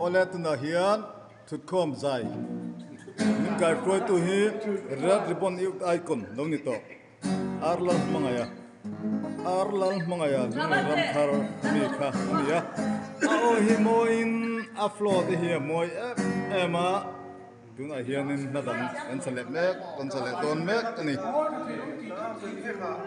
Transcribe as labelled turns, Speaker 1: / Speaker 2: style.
Speaker 1: Olet na hian thut khom zai min kai proi tu hi red ribbon icon dong ni to arlan mangaya ram thar mi kha ya a o hi moin a flo de hi moi ema tuna hian in na dan an select mek ton select ton mek ani